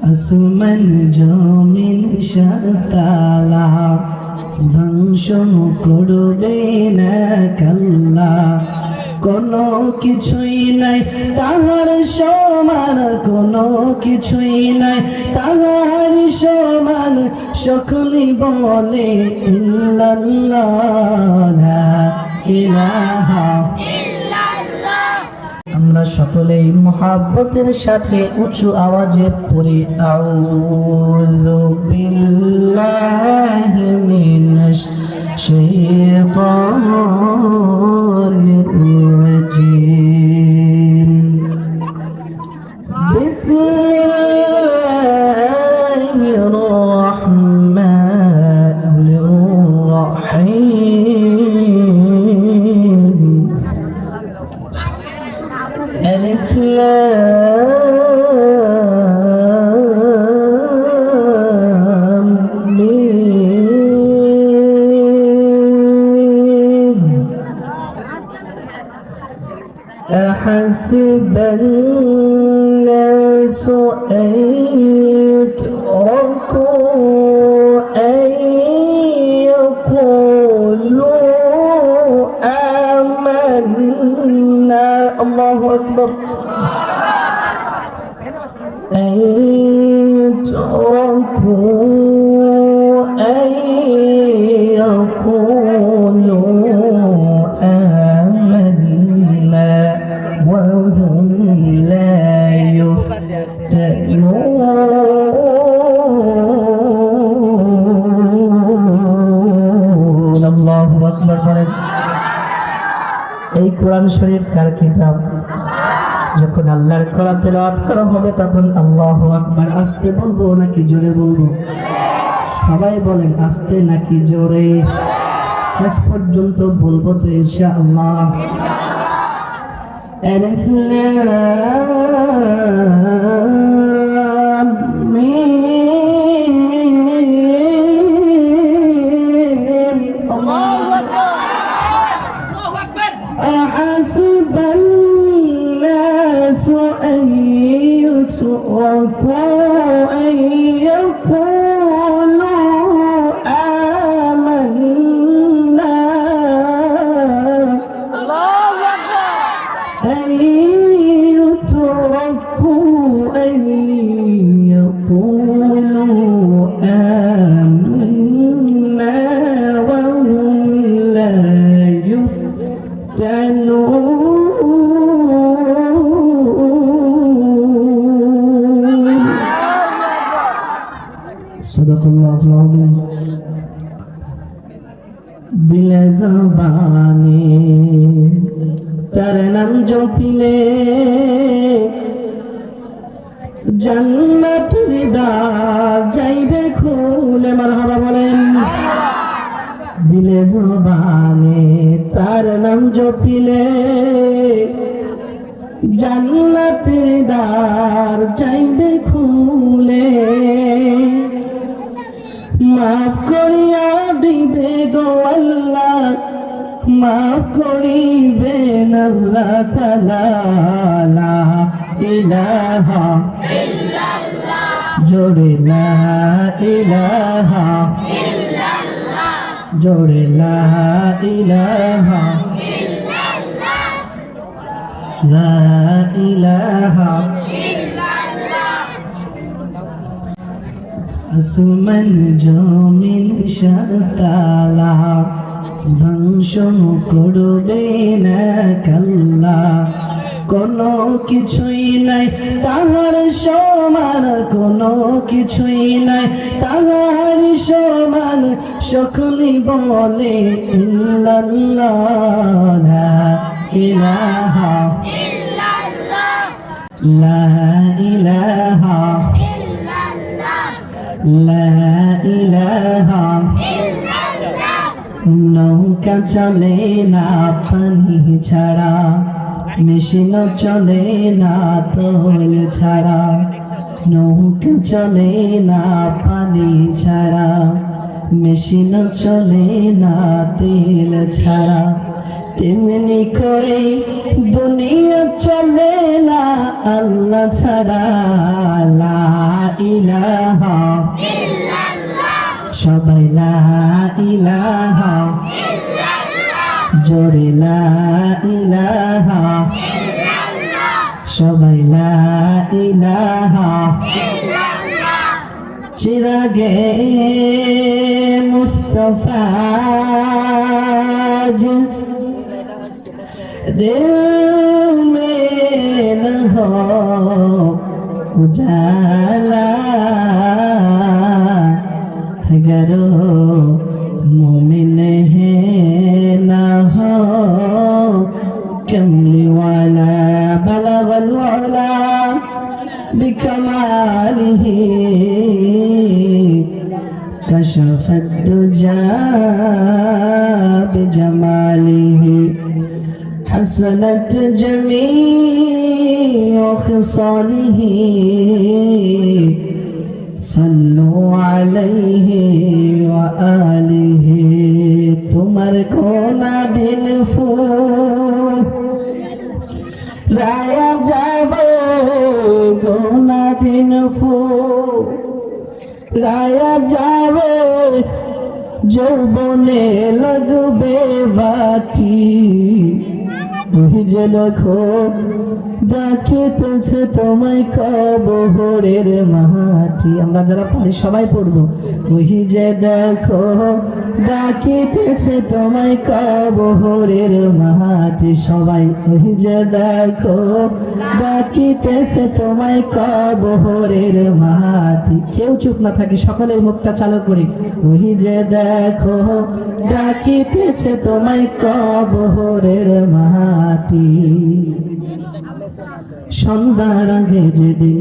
আসমান জমিন সাতালা ধ্বংস করবে না কাল্লা, কোনো কিছুই নাই তাহার সমান, কোনো কিছুই নাই তাহার সমান। সকলে বলে ইল্লাল্লাহ লা ইলাহা। আমরা সকলেই মুহাব্বতের সাথে উঁচু আওয়াজে পড়ি আউযু বিল্লাহি মিনাশ শাইতানির রাজীম। বিসমিল্লাহির রাহমানির রাহিম। ألف لام ميم. أحسب الناس أن يتركوا أن يقولوا آمنا. الله أكبر. أن يتركوا أن يقولوا آمنا وهم لا يفتنون. الله أكبر. এই কোরআন শরীফ কার কিতাব? যখন আল্লাহর কোরআন তেলাওয়াত করা হবে তখন আল্লাহু আকবার আস্তে বলবো নাকি জোরে বলবো? সবাই বলেন আস্তে নাকি জোরে? শেষ পর্যন্ত বলবো তো ইনশাআল্লাহ। আলিফ লাম মিম। আল্লাহু আকবার। أحسب الناس أن يتركوا أن يقولوا آمنا. الله أكبر. أن يتركوا أن يقولوا آمنا وهم لا बिला ज़बाने तार नाम जपिले जन्नत दीदार जाइबे खुले। मरहबा बोलेन। बिले ज़बाने तार नाम जपिले जन्नत दीदार जाइबे खुले। माफ करिया दिबे गो अल्लाह, माफ करिबेन अल्लाह ताआला। ला इलाहा इल्लल्लाह जोड़े ला इलाहा इल्लल्लाह जोड़े ला इलाहा इल्लल्लाह ला इलाहा। আসমান জমিন সাতালা ধ্বংস করবে না কাল্লা, কোনো কিছুই নাই তাহার সমান, কোনো কিছুই নাই তাহার সমান। সকলে বলে ইল্লাল্লাহ লা ইলাহা ইল্লাল্লাহ লা ইলাহা লা ইলাহা ইল্লাল্লাহ। নৌকা চলে না পানি ছাড়া, মেশিন চলে না তোল ছাড়া। নৌকা চলে না পানি ছাড়া, মেশিন চলে না তেল ছাড়া। তেমনি করে দুনিয়া চলে না আল্লাহ ছাড়া। লা ইলাহা সবাই লা ইলাহা জোরে লা ইলাহা সবাই লা ইলাহা চিরাগে মুস্তফা जिस दिल में न हो उजाला अगर मोमिन है न हो कमली वाला बलगल वाला बिकमालिह कशफ الدجى بجماله حسنت جميع خصاله صلوا عليه وآله তোমার কোনা দিন ফুল রায়া যাব কোনা দিন ফুল রায়া যাবে যৌবনে লাগবে বাতি তুমি যে দেখো ডাকিতেছে তোমায় কবরের মাটি আমরা যারা পড়ি সবাই পড়বো ওই যে দেখো ডাকিতেছে তোমায় কবরের মাটি সবাই ওই যে দেখো ডাকিতেছে তোমায় কবরের মাটি কেউ চুপ না থাকি সকলের মুখটা চালু করি ওই যে দেখো ডাকিতেছে তোমায় কবরের মাটি সন্ধ্যার আগে যেদিন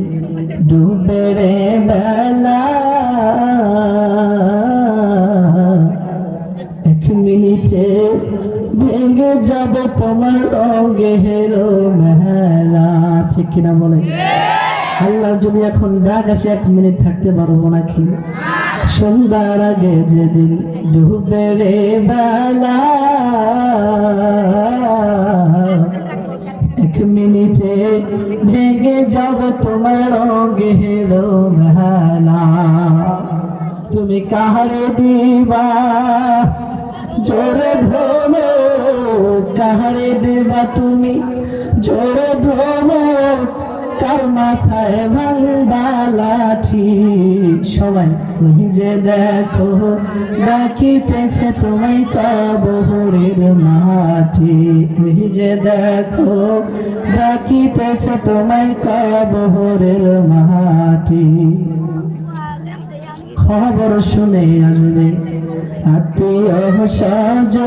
ডুবে রে বেলা এক মিনিটে ভেঙে যাবে তোমার রঙে হেরো মেলা ঠিক কিনা বলে আল্লাহ যদি এখন ডাক আসে 1 মিনিট থাকতে পারবো নাকি সন্ধ্যার আগে যেদিন ডুবে রে বেলা 1 মিনিটে ভেঙে যাবে তোমার রঙে হেরো মেলা তুমি কাহারে দিবা জোরে ধরো কাহারে দিবা তুমি জোরে ধরো কার মাথায় ভাঙবা লাঠি সবাই তুমি যে দেখো ডাকিতেছে তোমায় কবরের মাটি তুমি যে দেখো ডাকিতেছে তোমায় কবরের মাটি খবর শুনে আসবে আত্মীয় স্বজন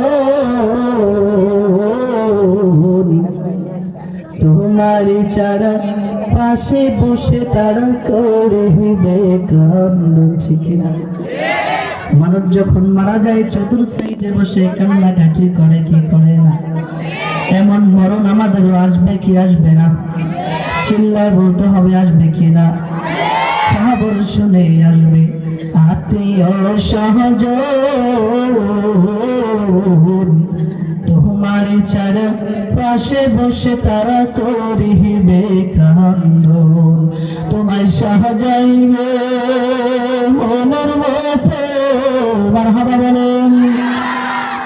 তোমারই চারা পাশে বসে তারা করবে কান্দন ঠিক না মানুষ যখন মারা যায় চতুর সাইডে বসে কান্নাকাটি করে কি করে না এমন মরণ আমাদেরও আসবে কি আসবে না চিল্লায় বলতে হবে আসবে কি না খবর শুনে আসবে আত্মীয় সহজন তোমার চারা পাশে বসে তারা করিবে কান্দন তোমায় সাজাইবে মনের মতো মারহাবা বলেন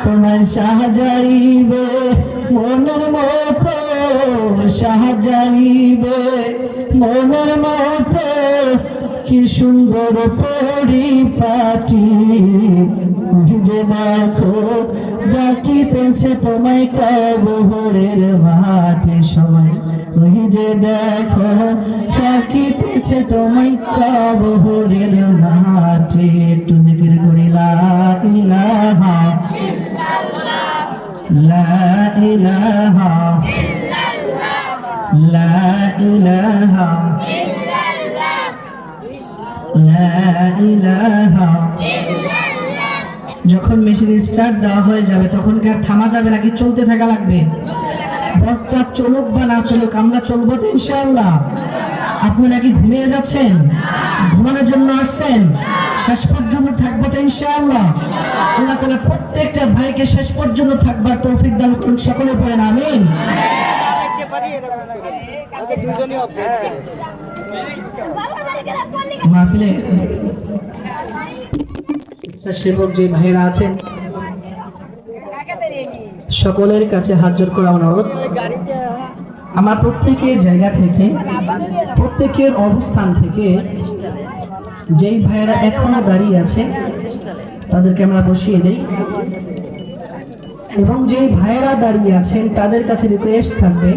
তোমায় সাজাইবে মনের মতো সাজাইবে মনের মতো কি সুন্দর পরিপাটি যে দেখো ডাকিতেছে তোমায় কবরের মাঠে সবাই ওই যে দেখো ডাকিতেছে তোমায় কবরের মাঠে একটু জিকির করি লা ইলাহা লা ইলাহা লা ইলাহা লা ইলাহা যখন মেশিন স্টার্ট দেওয়া হয়ে যাবে তখন কি আর থামা যাবে নাকি চলতে থাকা লাগবে বক্তা চলুক বা না চলুক আমরা চলবো তো ইনশাআল্লাহ আপনি নাকি ঘুমিয়ে যাচ্ছেন ঘুমানোর জন্য আসছেন শেষ পর্যন্ত থাকবো তো ইনশাআল্লাহ আল্লাহ তাআলা প্রত্যেকটা ভাইকে শেষ পর্যন্ত থাকবার তৌফিক দান করুন সকলে পড়েন আমিন মাহফিলে সেবক যে ভাইরা আছেন সকলের কাছে হাত জোড় করা অনুরোধ, আমার প্রত্যেকের জায়গা থেকে, প্রত্যেকের অবস্থান থেকে যেই ভাইরা এখনো দাঁড়িয়ে আছে তাদেরকে আমরা বসিয়ে দেই, এবং যেই ভাইরা দাঁড়িয়ে আছেন তাদের কাছে রিকোয়েস্ট থাকবে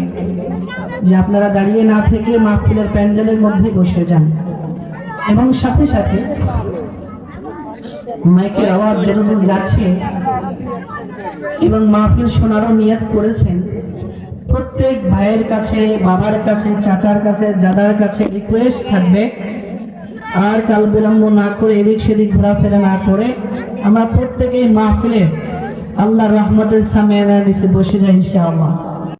যে আপনারা দাঁড়িয়ে না থেকে মাহফিলের প্যান্ডেলের মধ্যে বসে যান, এবং সাথে সাথে মাইকের আওয়াজ যতদূর যাচ্ছে এবং মাহফিল শোনারও নিয়ত করেছেন, প্রত্যেক ভাইয়ের কাছে, বাবার কাছে, চাচার কাছে, দাদার কাছে রিকোয়েস্ট থাকবে আর কাল বিলম্ব না করে এদিক সেদিক ঘোরাফেরা না করে আমরা প্রত্যেকেই মাহফিলে আল্লাহর রহমতের সামনে নিচে বসে যাই ইনশাআল্লাহ।